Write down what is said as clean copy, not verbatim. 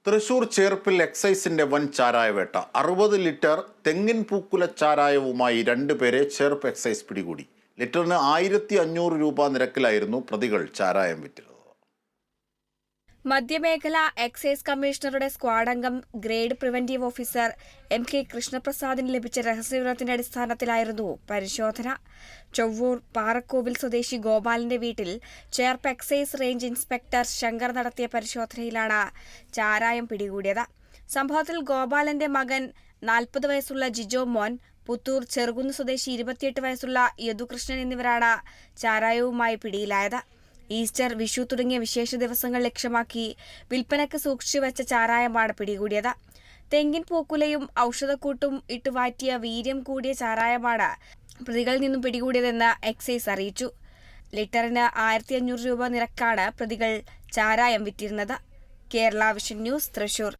തൃശൂർ ചേർപ്പിൽ എക്സൈസിന്റെ വൻ ചാരായവേട്ട. 60 ലിറ്റർ തെങ്ങിൻ പൂക്കുല ചാരായവുമായി 2 പേരെ ചേർപ്പ് എക്സൈസ് പിടികൂടി. ലിറ്ററിന് 1500 രൂപ നിരക്കിലായിരുന്നു പ്രതികൾ ചാരായം വിറ്റിരുന്നത്. മധ്യമേഖല എക്സൈസ് കമ്മീഷണറുടെ സ്ക്വാഡ് അംഗം grade preventive officer M K കൃഷ്ണപ്രസാദിന് ലഭിച്ച രഹസ്യവിവരത്തിന്റെ അടിസ്ഥാനത്തിലായിരുന്നു പരിശോധന. ചൊവ്വൂർ പാറക്കോവിൽ സ്വദേശി ഗോപാലിന്റെ വീട്ടിൽ Cherpu excise range inspector Shankar നടത്തിയ പരിശോധനയിലാണ് ചാരായം പിടികൂടിയത്. സംഭവത്തിൽ ഗോപാലന്റെ മകൻ 40 വയസ്സുള്ള ജിജോ മോൻ, പുത്തൂർ ചെറുകുന്ന് സ്വദേശി 28 വയസ്സുള്ള യദുകൃഷ്ണൻ എന്നിവരാണ് ചാരായവുമായി പിടിയിലായത്. ഈസ്റ്റർ, വിഷു തുടങ്ങിയ വിശേഷ ദിവസങ്ങൾ ലക്ഷ്യമാക്കി വിൽപ്പനയ്ക്ക് സൂക്ഷിച്ചുവെച്ച ചാരായമാണ് പിടികൂടിയത്. തെങ്ങിൻ പൂക്കുലയും ഔഷധക്കൂട്ടും ഇട്ടുവാറ്റിയ വീര്യം കൂടിയ ചാരായമാണ് പ്രതികളിൽ നിന്നും പിടികൂടിയതെന്ന് എക്സൈസ് അറിയിച്ചു. ലിറ്ററിന് 1500 രൂപ നിരക്കാണ് പ്രതികൾ ചാരായം വിറ്റിരുന്നത്. Kerala vision news, Thrissur.